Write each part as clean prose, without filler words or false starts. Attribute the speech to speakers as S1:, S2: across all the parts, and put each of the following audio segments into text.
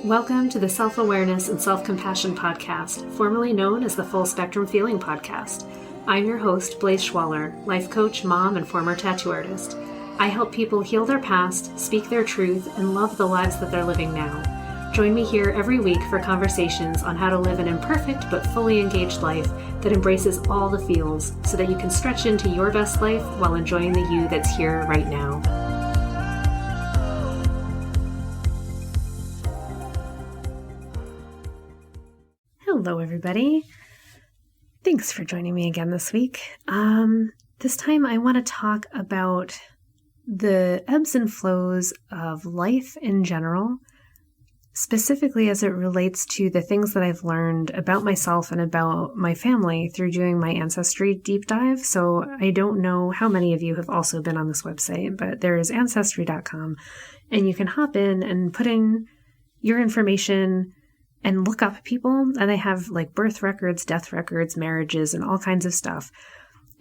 S1: Welcome to the Self-Awareness and Self-Compassion Podcast, formerly known as the Full Spectrum Feeling Podcast. I'm your host, Blaise Schwaller, life coach, mom, and former tattoo artist. I help people heal their past, speak their truth, and love the lives that they're living now. Join me here every week for conversations on how to live an imperfect but fully engaged life that embraces all the feels so that you can stretch into your best life while enjoying the you that's here right now. Hello, everybody. Thanks for joining me again this week. This time I want to talk about the ebbs and flows of life in general, specifically as it relates to the things that I've learned about myself and about my family through doing my Ancestry deep dive. So I don't know how many of you have also been on this website, but there is Ancestry.com, and you can hop in and put in your information and look up people, and they have like birth records, death records, marriages, and all kinds of stuff.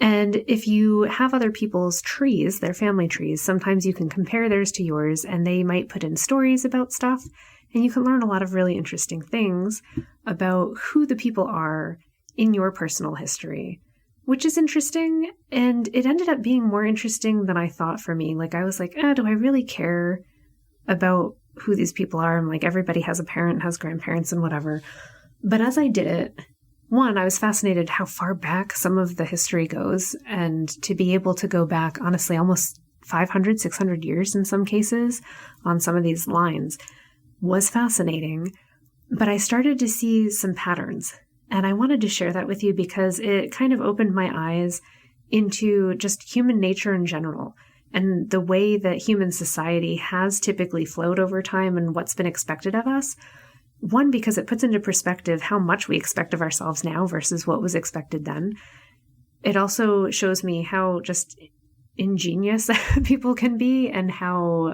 S1: And if you have other people's trees, their family trees, sometimes you can compare theirs to yours, and they might put in stories about stuff, and you can learn a lot of really interesting things about who the people are in your personal history, which is interesting. And it ended up being more interesting than I thought for me. Like, I was like, do I really care about who these people are? I'm like, everybody has a parent, has grandparents and whatever. But as I did it, one, I was fascinated how far back some of the history goes, and to be able to go back, honestly, almost 500, 600 years in some cases on some of these lines was fascinating. But I started to see some patterns, and I wanted to share that with you because it kind of opened my eyes into just human nature in general, and the way that human society has typically flowed over time and what's been expected of us. One, because it puts into perspective how much we expect of ourselves now versus what was expected then. It also shows me how just ingenious people can be and how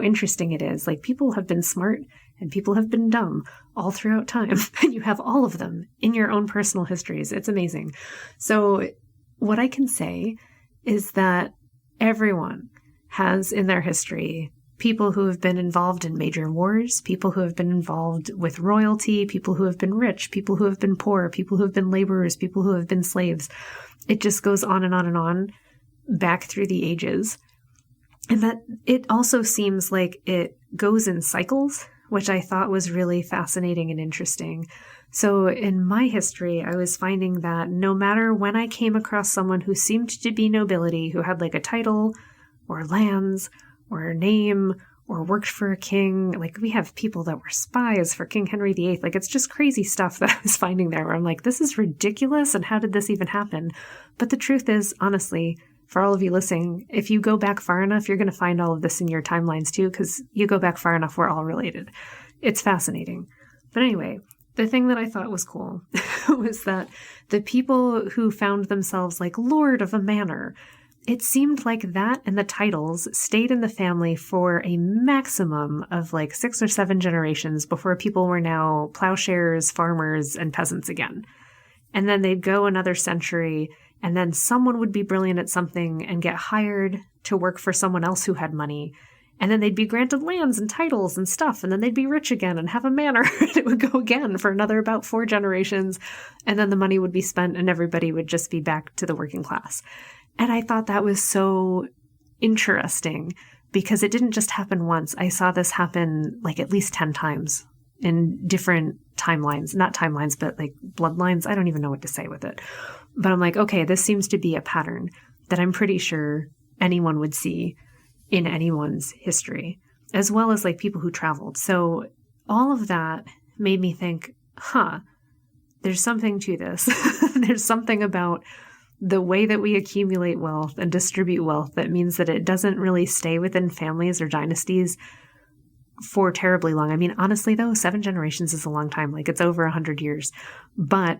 S1: interesting it is. Like, people have been smart and people have been dumb all throughout time. And you have all of them in your own personal histories. It's amazing. So what I can say is that everyone has in their history people who have been involved in major wars, people who have been involved with royalty, people who have been rich, people who have been poor, people who have been laborers, people who have been slaves. It just goes on and on and on back through the ages. And that it also seems like it goes in cycles, which I thought was really fascinating and interesting. So in my history, I was finding that no matter when I came across someone who seemed to be nobility, who had like a title or lands or a name or worked for a king, like we have people that were spies for King Henry VIII. Like, it's just crazy stuff that I was finding there where I'm like, this is ridiculous. And how did this even happen? But the truth is, honestly, for all of you listening, if you go back far enough, you're going to find all of this in your timelines too, because you go back far enough, we're all related. It's fascinating. But anyway, the thing that I thought was cool was that the people who found themselves like lord of a manor, it seemed like that and the titles stayed in the family for a maximum of like 6 or 7 generations before people were now plowshares, farmers, and peasants again. And then they'd go another century, and then someone would be brilliant at something and get hired to work for someone else who had money. And then they'd be granted lands and titles and stuff, and then they'd be rich again and have a manor. And it would go again for another about 4 generations, and then the money would be spent and everybody would just be back to the working class. And I thought that was so interesting because it didn't just happen once. I saw this happen like at least 10 times in different timelines, not timelines, but like bloodlines. I don't even know what to say with it. But I'm like, okay, this seems to be a pattern that I'm pretty sure anyone would see in anyone's history, as well as like people who traveled. So all of that made me think, there's something to this. There's something about the way that we accumulate wealth and distribute wealth that means that it doesn't really stay within families or dynasties for terribly long. I mean, honestly, though, 7 generations is a long time. Like, it's over 100 years. But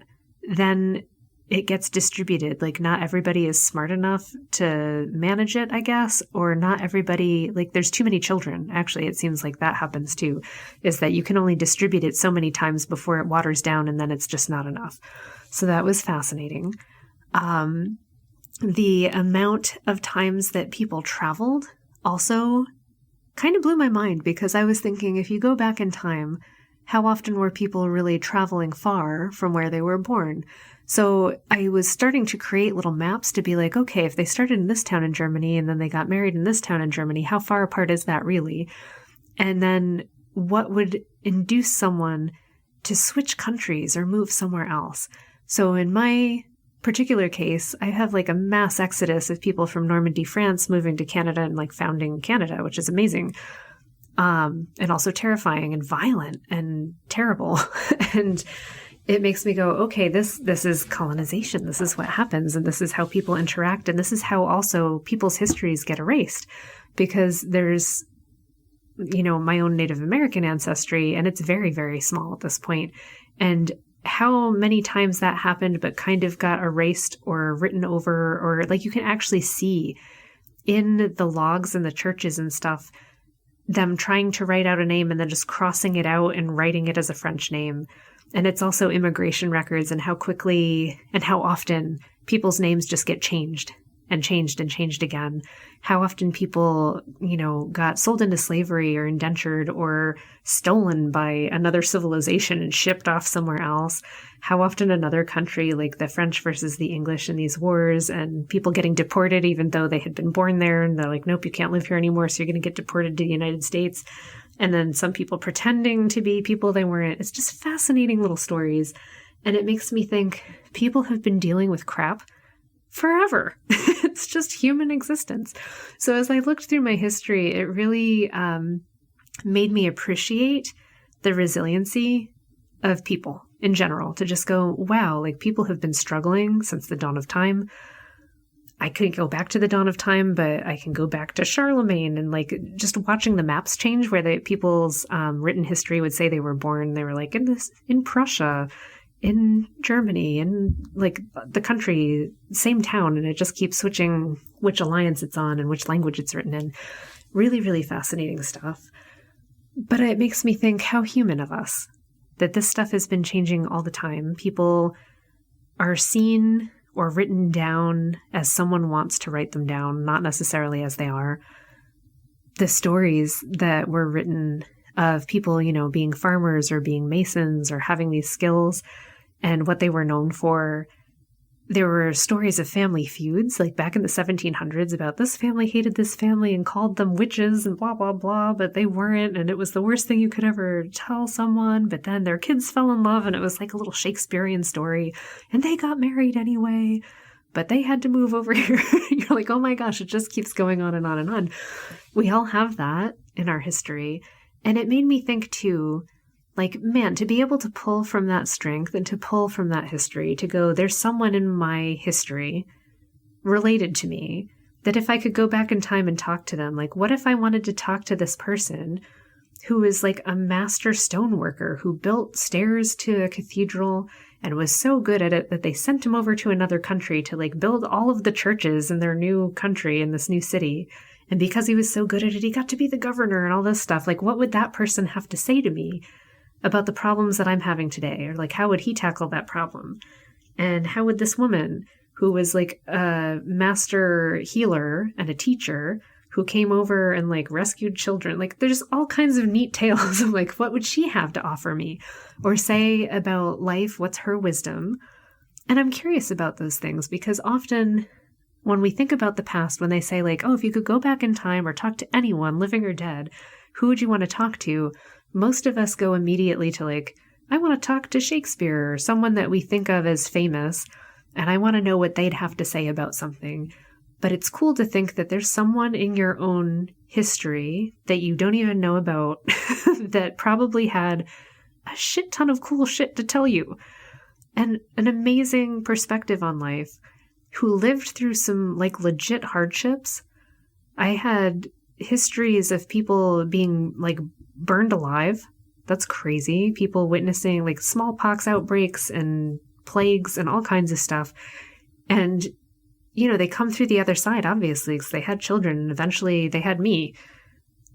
S1: then it gets distributed. Like, not everybody is smart enough to manage it, I guess, or not everybody, like, there's too many children. Actually, it seems like that happens too, is that you can only distribute it so many times before it waters down, and then it's just not enough. So that was fascinating. The amount of times that people traveled also kind of blew my mind because I was thinking if you go back in time, how often were people really traveling far from where they were born? So I was starting to create little maps to be like, okay, if they started in this town in Germany and then they got married in this town in Germany, how far apart is that really? And then what would induce someone to switch countries or move somewhere else? So in my particular case, I have like a mass exodus of people from Normandy, France, moving to Canada and like founding Canada, which is amazing. And also terrifying and violent and terrible. And it makes me go, okay, this is colonization. This is what happens. And this is how people interact. And this is how also people's histories get erased, because there's, my own Native American ancestry, and it's very, very small at this point. And how many times that happened, but kind of got erased or written over, or like you can actually see in the logs and the churches and stuff, them trying to write out a name and then just crossing it out and writing it as a French name. And it's also immigration records and how quickly and how often people's names just get changed and changed and changed again. How often people, got sold into slavery or indentured or stolen by another civilization and shipped off somewhere else. How often another country, like the French versus the English in these wars, and people getting deported even though they had been born there, and they're like, nope, you can't live here anymore, so you're going to get deported to the United States. And then some people pretending to be people they weren't. It's just fascinating little stories. And it makes me think people have been dealing with crap forever. It's just human existence. So as I looked through my history, it really made me appreciate the resiliency of people in general, to just go, wow, like people have been struggling since the dawn of time. I couldn't go back to the dawn of time, but I can go back to Charlemagne, and like just watching the maps change where people's written history would say they were born. They were like in Prussia, in Germany, in like the country, same town. And it just keeps switching which alliance it's on and which language it's written in. Really, really fascinating stuff. But it makes me think how human of us that this stuff has been changing all the time. People are seen or written down as someone wants to write them down, not necessarily as they are. The stories that were written of people, being farmers or being masons or having these skills and what they were known for. There were stories of family feuds, like back in the 1700s, about this family hated this family and called them witches and blah, blah, blah, but they weren't. And it was the worst thing you could ever tell someone. But then their kids fell in love and it was like a little Shakespearean story. And they got married anyway, but they had to move over here. You're like, oh my gosh, it just keeps going on and on and on. We all have that in our history. And it made me think too, like, man, to be able to pull from that strength and to pull from that history, to go, there's someone in my history related to me that if I could go back in time and talk to them, like, what if I wanted to talk to this person who is like a master stoneworker who built stairs to a cathedral and was so good at it that they sent him over to another country to like build all of the churches in their new country, in this new city. And because he was so good at it, he got to be the governor and all this stuff. Like, what would that person have to say to me about the problems that I'm having today? Or like, how would he tackle that problem? And how would this woman, who was like a master healer and a teacher, who came over and like rescued children, like there's all kinds of neat tales of like, what would she have to offer me or say about life? What's her wisdom? And I'm curious about those things, because often when we think about the past, when they say like, oh, if you could go back in time or talk to anyone, living or dead, who would you want to talk to? Most of us go immediately to like, I want to talk to Shakespeare or someone that we think of as famous, and I want to know what they'd have to say about something. But it's cool to think that there's someone in your own history that you don't even know about that probably had a shit ton of cool shit to tell you and an amazing perspective on life, who lived through some like legit hardships. I had histories of people being like burned alive. That's crazy. People witnessing like smallpox outbreaks and plagues and all kinds of stuff. And, they come through the other side, obviously, because they had children and eventually they had me.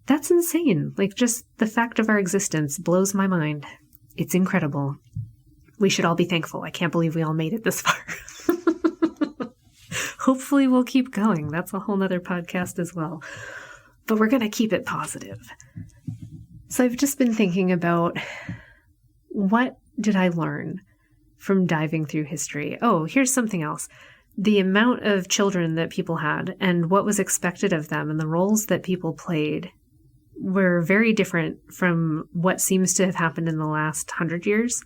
S1: That's insane. Like, just the fact of our existence blows my mind. It's incredible. We should all be thankful. I can't believe we all made it this far. Hopefully we'll keep going. That's a whole nother podcast as well. but we're going to keep it positive. So I've just been thinking about, what did I learn from diving through history? Oh, here's something else. The amount of children that people had and what was expected of them and the roles that people played were very different from what seems to have happened in the last 100 years.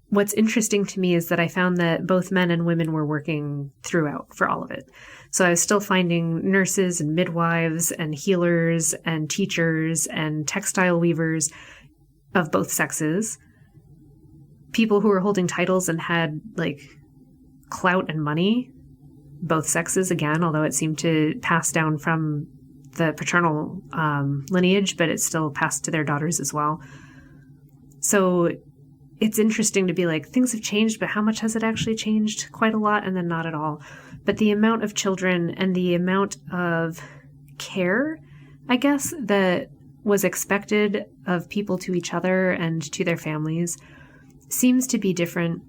S1: What's interesting to me is that I found that both men and women were working throughout for all of it. So I was still finding nurses and midwives and healers and teachers and textile weavers of both sexes, people who were holding titles and had like clout and money, both sexes again, although it seemed to pass down from the paternal lineage, but it still passed to their daughters as well. So it's interesting to be like, things have changed, but how much has it actually changed? Quite a lot, and then not at all. But the amount of children and the amount of care, I guess, that was expected of people to each other and to their families seems to be different,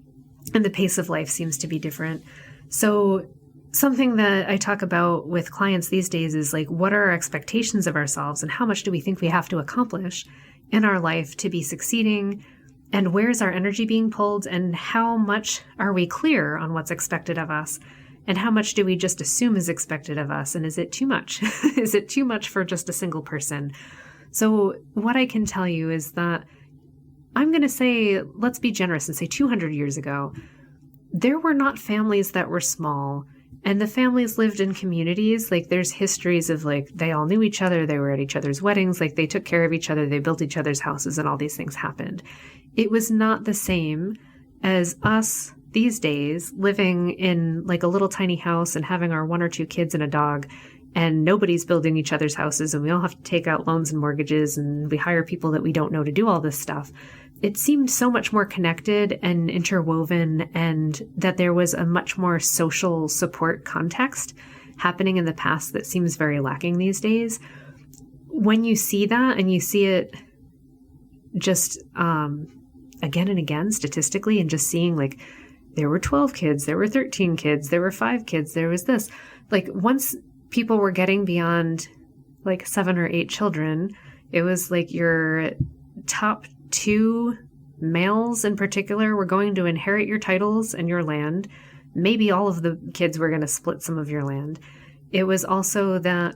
S1: and the pace of life seems to be different. So something that I talk about with clients these days is like, what are our expectations of ourselves and how much do we think we have to accomplish in our life to be succeeding? And where's our energy being pulled? And how much are we clear on what's expected of us? And how much do we just assume is expected of us? And is it too much? Is it too much for just a single person? So what I can tell you is that I'm going to say, let's be generous and say 200 years ago, there were not families that were small. And the families lived in communities. Like there's histories of like, they all knew each other. They were at each other's weddings. Like they took care of each other. They built each other's houses and all these things happened. It was not the same as us these days living in like a little tiny house and having our 1 or 2 kids and a dog, and nobody's building each other's houses and we all have to take out loans and mortgages and we hire people that we don't know to do all this stuff. It seemed so much more connected and interwoven, and that there was a much more social support context happening in the past that seems very lacking these days. When you see that, and you see it just again and again statistically, and just seeing like there were 12 kids, there were 13 kids, there were 5 kids, there was this. Like once people were getting beyond like 7 or 8 children, it was like your top 2 males in particular were going to inherit your titles and your land. Maybe all of the kids were going to split some of your land. It was also that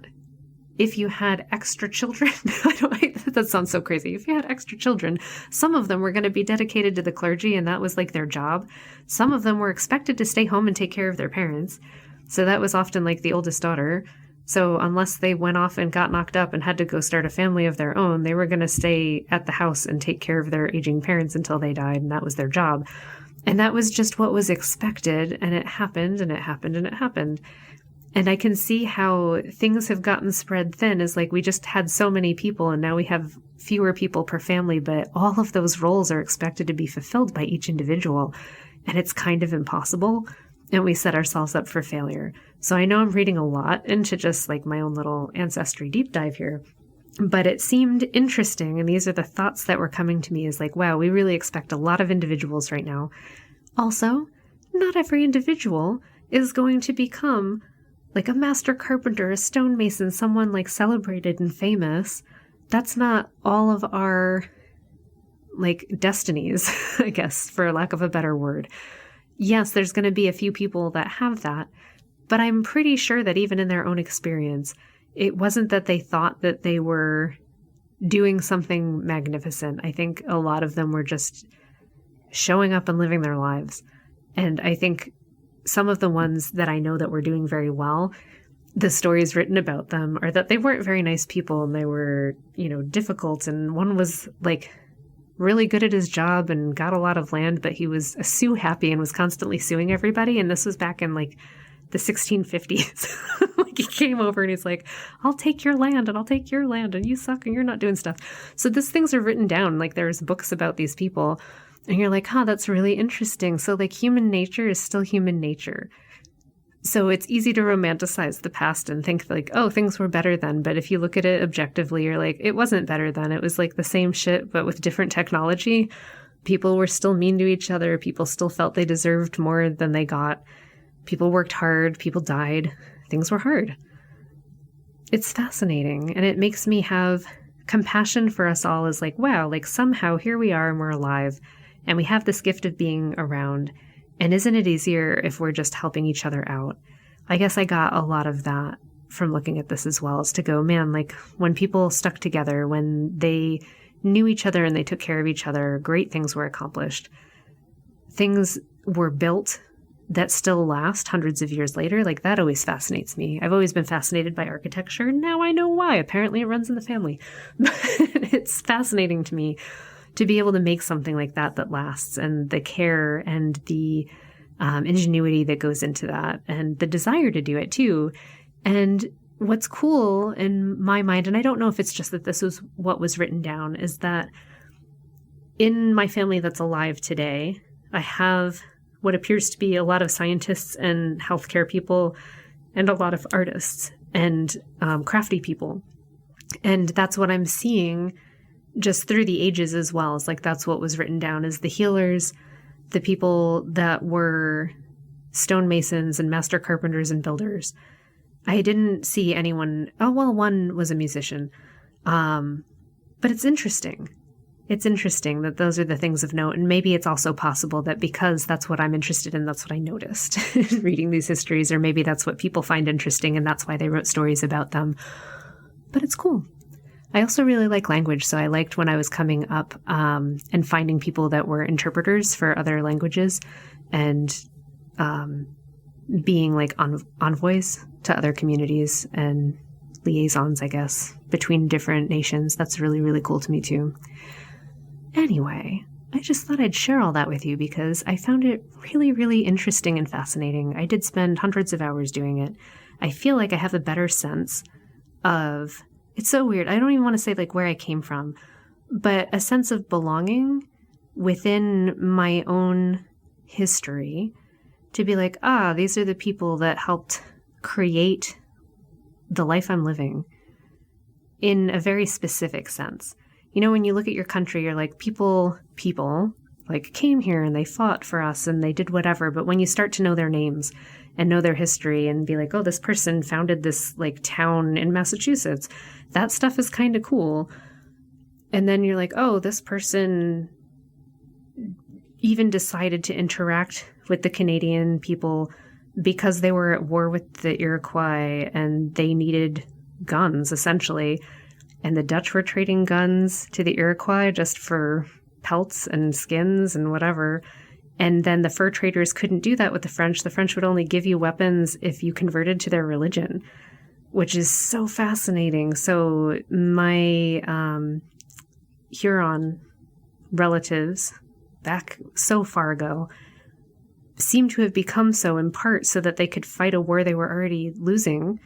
S1: if you had extra children, that sounds so crazy. If you had extra children, some of them were going to be dedicated to the clergy, and that was like their job. Some of them were expected to stay home and take care of their parents. So that was often like the oldest daughter. So unless they went off and got knocked up and had to go start a family of their own, they were going to stay at the house and take care of their aging parents until they died, and that was their job. And that was just what was expected, and it happened, and it happened, and it happened. And I can see how things have gotten spread thin, as like we just had so many people and now we have fewer people per family, but all of those roles are expected to be fulfilled by each individual. And it's kind of impossible. And we set ourselves up for failure. So I know I'm reading a lot into just like my own little ancestry deep dive here, but it seemed interesting. And these are the thoughts that were coming to me, is like, wow, we really expect a lot of individuals right now. Also, not every individual is going to become like a master carpenter, a stonemason, someone like celebrated and famous. That's not all of our like destinies, I guess, for lack of a better word. Yes, there's going to be a few people that have that, but I'm pretty sure that even in their own experience, it wasn't that they thought that they were doing something magnificent. I think a lot of them were just showing up and living their lives. And I think some of the ones that I know that were doing very well, the stories written about them are that they weren't very nice people, and they were, difficult. And one was like really good at his job and got a lot of land, but he was a sue happy and was constantly suing everybody. And this was back in like the 1650s. Like he came over and he's like, I'll take your land and I'll take your land and you suck and you're not doing stuff. So these things are written down. Like there's books about these people. And you're like, that's really interesting. So like human nature is still human nature. So it's easy to romanticize the past and think like, oh, things were better then. But if you look at it objectively, you're like, it wasn't better then. It was like the same shit, but with different technology. People were still mean to each other. People still felt they deserved more than they got. People worked hard. People died. Things were hard. it's fascinating, and it makes me have compassion for us all as like, wow, like somehow here we are and we're alive and we have this gift of being around. And isn't it easier if we're just helping each other out? I guess I got a lot of that from looking at this as well, is to go, man, like when people stuck together, when they knew each other and they took care of each other, great things were accomplished. Things were built that still last hundreds of years later. Like that always fascinates me. I've always been fascinated by architecture. Now I know why. Apparently it runs in the family. But it's fascinating to me to be able to make something like that lasts, and the care and the ingenuity that goes into that, and the desire to do it too. And what's cool in my mind, and I don't know if it's just that this was what was written down, is that in my family that's alive today, I have what appears to be a lot of scientists and healthcare people and a lot of artists and crafty people. And that's what I'm seeing just through the ages as well. It's like that's what was written down, is the healers, the people that were stonemasons and master carpenters and builders. I didn't see anyone. Oh, well, one was a musician. But it's interesting. It's interesting that those are the things of note. And maybe it's also possible that because that's what I'm interested in, that's what I noticed reading these histories, or maybe that's what people find interesting and that's why they wrote stories about them. But it's cool. I also really like language. So I liked when I was coming up and finding people that were interpreters for other languages and being like envoys to other communities and liaisons, I guess, between different nations. That's really, really cool to me too. Anyway, I just thought I'd share all that with you because I found it really, really interesting and fascinating. I did spend hundreds of hours doing it. I feel like I have a better sense of, it's so weird. I don't even want to say like where I came from, but a sense of belonging within my own history, to be like, these are the people that helped create the life I'm living in a very specific sense. You know, when you look at your country, you're like, people like came here and they fought for us and they did whatever. But when you start to know their names and know their history and be like, oh, this person founded this like town in Massachusetts, that stuff is kind of cool. And then you're like, oh, this person even decided to interact with the Canadian people because they were at war with the Iroquois and they needed guns, essentially. And the Dutch were trading guns to the Iroquois just for pelts and skins and whatever. And then the fur traders couldn't do that with the French. The French would only give you weapons if you converted to their religion, which is so fascinating. So my Huron relatives back so far ago seem to have become so in part so that they could fight a war they were already losing,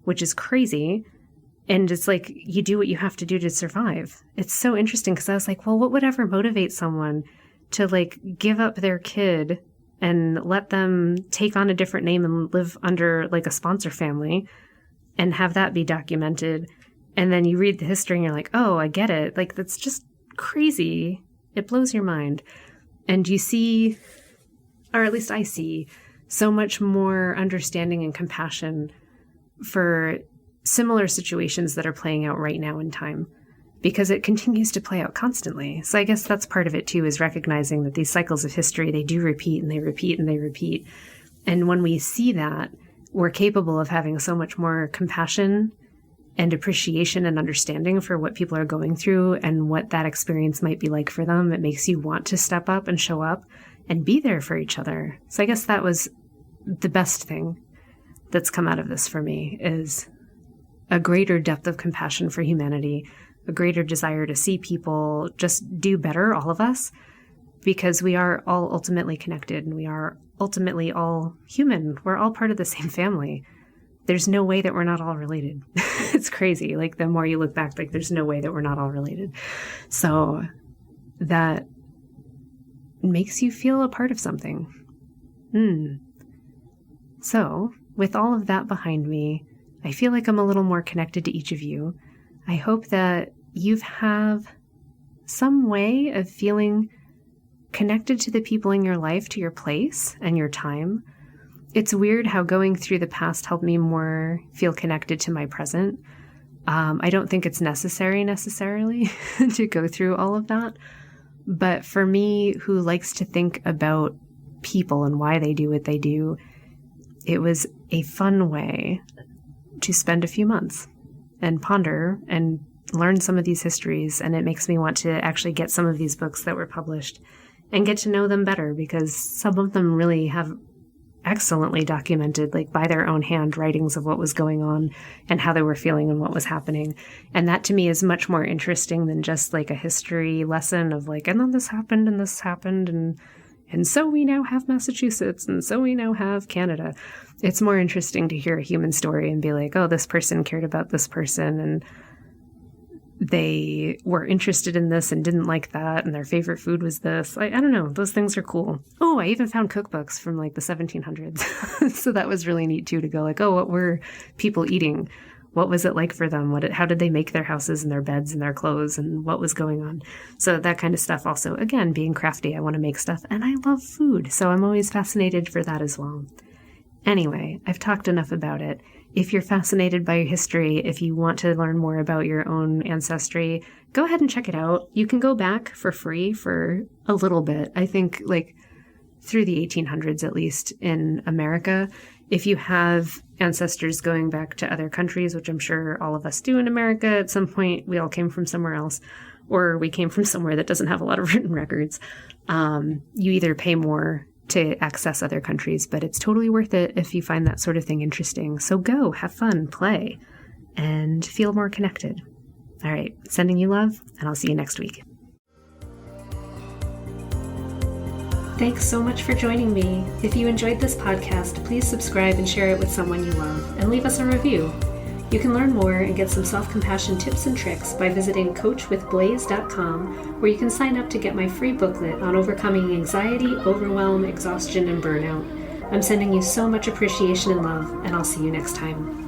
S1: which is crazy. And it's like, you do what you have to do to survive. It's so interesting because I was like, well, what would ever motivate someone to like give up their kid and let them take on a different name and live under like a sponsor family and have that be documented? And then you read the history and you're like, oh, I get it. Like, that's just crazy. It blows your mind. And you see, or at least I see, so much more understanding and compassion for similar situations that are playing out right now in time, because it continues to play out constantly. So I guess that's part of it too, is recognizing that these cycles of history, they do repeat and they repeat and they repeat. And when we see that, we're capable of having so much more compassion and appreciation and understanding for what people are going through and what that experience might be like for them. It makes you want to step up and show up and be there for each other. So I guess that was the best thing that's come out of this for me, is a greater depth of compassion for humanity, a greater desire to see people just do better, all of us, because we are all ultimately connected and we are ultimately all human. We're all part of the same family. There's no way that we're not all related. It's crazy. Like, the more you look back, like, there's no way that we're not all related. So that makes you feel a part of something. So with all of that behind me, I feel like I'm a little more connected to each of you. I hope that you have some way of feeling connected to the people in your life, to your place and your time, it's weird how going through the past helped me more feel connected to my present. I don't think it's necessarily to go through all of that. But for me, who likes to think about people and why they do what they do, it was a fun way to spend a few months and ponder and learn some of these histories. And it makes me want to actually get some of these books that were published and get to know them better, because some of them really have excellently documented, like by their own hand, writings of what was going on and how they were feeling and what was happening. And that to me is much more interesting than just like a history lesson of like, and then this happened and so we now have Massachusetts and so we now have Canada. It's more interesting to hear a human story and be like, oh, this person cared about this person and they were interested in this and didn't like that, and their favorite food was this. I don't know. Those things are cool. Oh, I even found cookbooks from like the 1700s. So that was really neat too, to go like, oh, what were people eating? What was it like for them? How did they make their houses and their beds and their clothes, and what was going on? So that kind of stuff also, again, being crafty, I want to make stuff and I love food. So I'm always fascinated for that as well. Anyway, I've talked enough about it. If you're fascinated by history, if you want to learn more about your own ancestry, go ahead and check it out. You can go back for free for a little bit. I think like through the 1800s, at least in America, if you have ancestors going back to other countries, which I'm sure all of us do in America at some point, we all came from somewhere else, or we came from somewhere that doesn't have a lot of written records. You either pay more to access other countries, but it's totally worth it if you find that sort of thing interesting. So go, have fun, play, and feel more connected. All right, sending you love, and I'll see you next week. Thanks so much for joining me. If you enjoyed this podcast, please subscribe and share it with someone you love, and leave us a review. You can learn more and get some self-compassion tips and tricks by visiting coachwithblaze.com, where you can sign up to get my free booklet on overcoming anxiety, overwhelm, exhaustion, and burnout. I'm sending you so much appreciation and love, and I'll see you next time.